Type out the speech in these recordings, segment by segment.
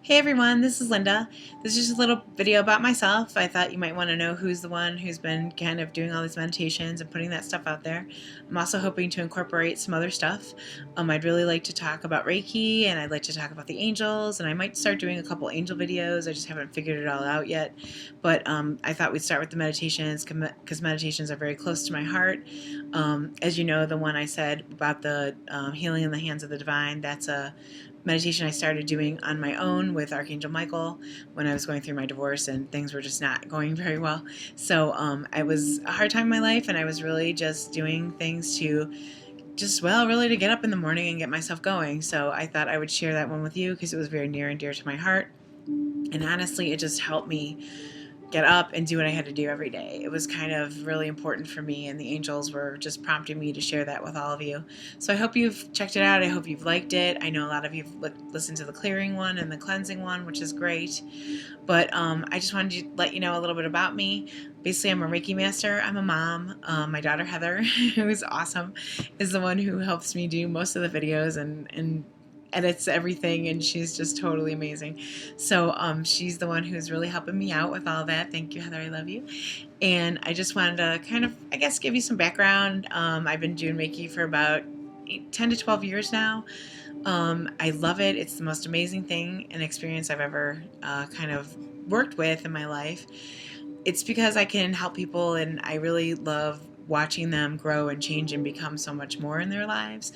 Hey everyone, this is Linda. This is just a little video about myself. I thought you might want to know who's the one who's been kind of doing all these meditations and putting that stuff out there. I'm also hoping to incorporate some other stuff. I'd really like to talk about Reiki, and I'd like to talk about the angels, and I might start doing a couple angel videos. I just haven't figured it all out yet. But I thought we'd start with the meditations because meditations are very close to my heart. As you know, the one I said about the healing in the hands of the divine, that's a meditation I started doing on my own with Archangel Michael when I was going through my divorce and things were just not going very well. So it was a hard time in my life, and I was really just doing things to really to get up in the morning and get myself going. So I thought I would share that one with you because it was very near and dear to my heart. And honestly, it just helped me get up and do what I had to do every day. It was kind of really important for me, and the angels were just prompting me to share that with all of you. So I hope you've checked it out. I hope you've liked it. I know a lot of you have listened to the clearing one and the cleansing one, which is great. But I just wanted to let you know a little bit about me. Basically, I'm a Reiki master. I'm a mom. My daughter Heather, who's awesome, is the one who helps me do most of the videos and edits everything, and she's just totally amazing. So she's the one who's really helping me out with all that. Thank you, Heather. I love you. And I just wanted to kind of, I guess, give you some background. I've been doing Reiki for about 10 to 12 years now. I love it. It's the most amazing thing and experience I've ever kind of worked with in my life. It's because I can help people, and I really love watching them grow and change and become so much more in their lives.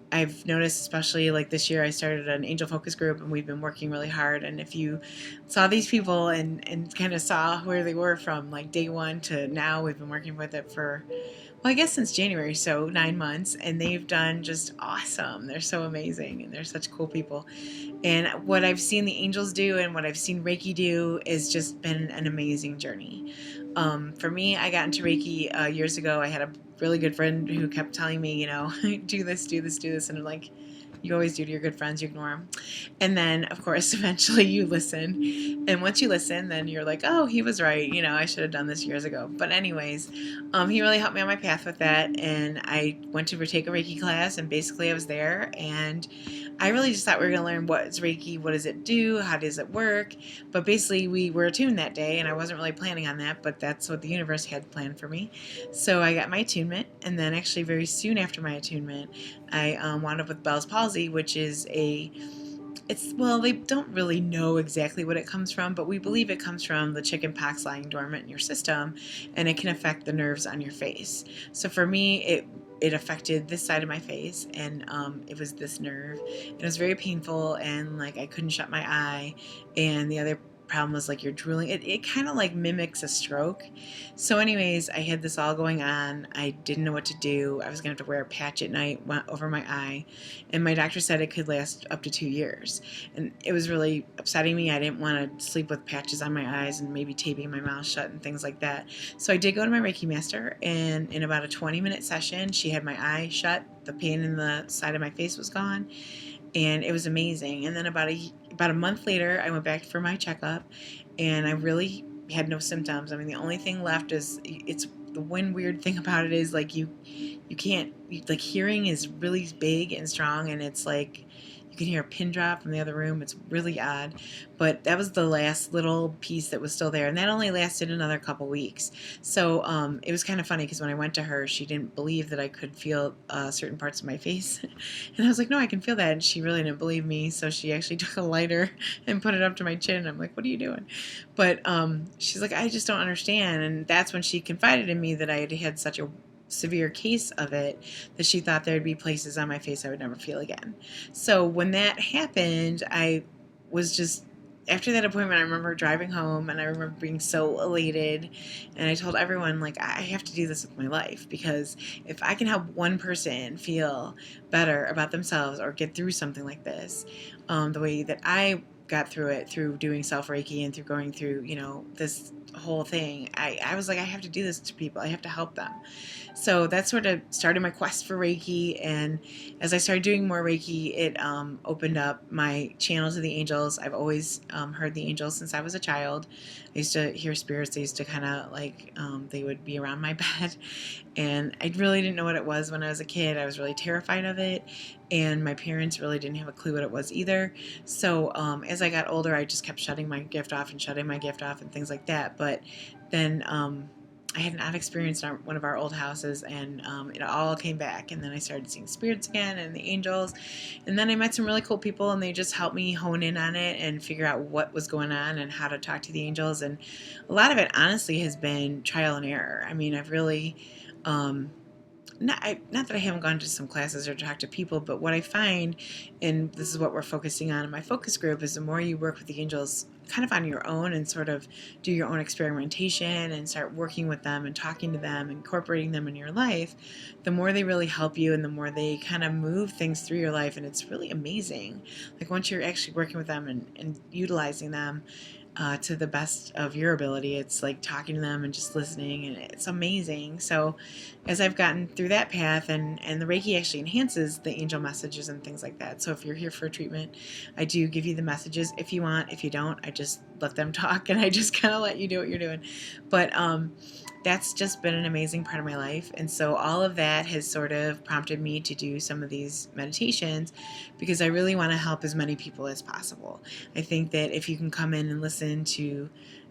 I've noticed, especially like this year, I started an angel focus group, and we've been working really hard. And if you saw these people and kind of saw where they were from like day one to now, we've been working with it for, well, I guess since January, so 9 months, and they've done just awesome. They're so amazing, and they're such cool people. And what I've seen the angels do and what I've seen Reiki do has just been an amazing journey. For me, I got into Reiki years ago. I had a really good friend who kept telling me, do this, do this, do this. And I'm like, you always do to your good friends, you ignore them. And then, of course, eventually you listen. And once you listen, then you're like, oh, he was right. I should have done this years ago. But anyways, he really helped me on my path with that. And I went to take a Reiki class, and basically I was there. And I really just thought we were going to learn what is Reiki, what does it do, how does it work. But basically we were attuned that day, and I wasn't really planning on that, but that's what the universe had planned for me. So I got my attunement, and then actually very soon after my attunement, I wound up with Bell's palsy, which is well, they don't really know exactly what it comes from, but we believe it comes from the chicken pox lying dormant in your system, and it can affect the nerves on your face. So for me, it affected this side of my face, and it was this nerve. And it was very painful, and like I couldn't shut my eye, and the other problem was like you're drooling. It kind of like mimics a stroke. So anyways, I had this all going on. I didn't know what to do. I was gonna have to wear a patch at night over my eye, and my doctor said it could last up to 2 years. And it was really upsetting me. I didn't want to sleep with patches on my eyes and maybe taping my mouth shut and things like that. So I did go to my Reiki master, and in about a 20-minute session, she had my eye shut. The pain in the side of my face was gone, and it was amazing. And then about a month later, I went back for my checkup, and I really had no symptoms. I mean, the only thing left is it's the one weird thing about it is like you can't, like, hearing is really big and strong, and it's like you can hear a pin drop from the other room. It's really odd, but that was the last little piece that was still there, and that only lasted another couple weeks. So it was kind of funny because when I went to her, she didn't believe that I could feel certain parts of my face, and I was like, no, I can feel that, and she really didn't believe me. So she actually took a lighter and put it up to my chin, and I'm like, what are you doing? But she's like, I just don't understand. And that's when she confided in me that I had such a severe case of it that she thought there'd be places on my face I would never feel again. So when that happened, I was just, after that appointment, I remember driving home, and I remember being so elated, and I told everyone, like, I have to do this with my life, because if I can help one person feel better about themselves or get through something like this, the way that I got through it, through doing self-Reiki and through going through, this whole thing, I was like, I have to do this to people. I have to help them. So that sort of started my quest for Reiki, and as I started doing more Reiki, it opened up my channel to the angels. I've always heard the angels since I was a child. I used to hear spirits. They used to kind of like, they would be around my bed, and I really didn't know what it was when I was a kid. I was really terrified of it, and my parents really didn't have a clue what it was either. So as I got older, I just kept shutting my gift off and shutting my gift off and things like that. But then I had an odd experience in one of our old houses, and it all came back. And then I started seeing spirits again and the angels. And then I met some really cool people, and they just helped me hone in on it and figure out what was going on and how to talk to the angels. And a lot of it, honestly, has been trial and error. I mean, I've really. Not that I haven't gone to some classes or talked to people, but what I find, and this is what we're focusing on in my focus group, is the more you work with the angels kind of on your own and sort of do your own experimentation and start working with them and talking to them, incorporating them in your life, the more they really help you and the more they kind of move things through your life. And it's really amazing. Like once you're actually working with them and utilizing them, to the best of your ability. It's like talking to them and just listening, and it's amazing. So as I've gotten through that path, and the Reiki actually enhances the angel messages and things like that. So if you're here for a treatment, I do give you the messages if you want. If you don't, I just let them talk, and I just kind of let you do what you're doing. But that's just been an amazing part of my life. And so all of that has sort of prompted me to do some of these meditations because I really want to help as many people as possible. I think that if you can come in and listen to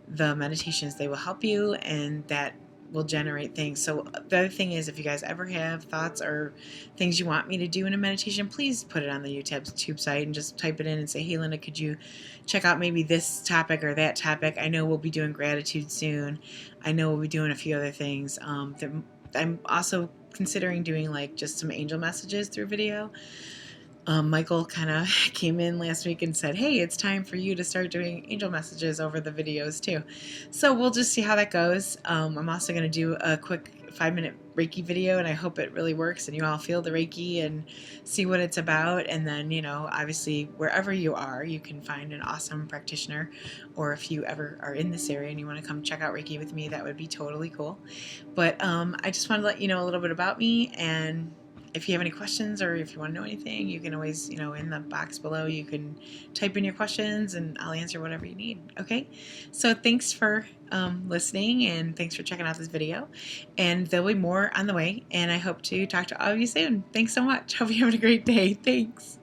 the meditations, they will help you, and that will generate things. So the other thing is, if you guys ever have thoughts or things you want me to do in a meditation, please put it on the YouTube site and just type it in and say, hey Linda, could you check out maybe this topic or that topic? I know we'll be doing gratitude soon. I know we'll be doing a few other things. I'm also considering doing like just some angel messages through video. Michael kind of came in last week and said, hey, it's time for you to start doing angel messages over the videos too. So we'll just see how that goes. I'm also going to do a quick 5-minute Reiki video, and I hope it really works and you all feel the Reiki and see what it's about. And then, obviously wherever you are, you can find an awesome practitioner, or if you ever are in this area and you want to come check out Reiki with me, that would be totally cool. But I just wanted to let you know a little bit about me, and if you have any questions or if you want to know anything, you can always, in the box below, you can type in your questions and I'll answer whatever you need. Okay? So thanks for listening, and thanks for checking out this video. And there'll be more on the way, and I hope to talk to all of you soon. Thanks so much. Hope you're having a great day. Thanks.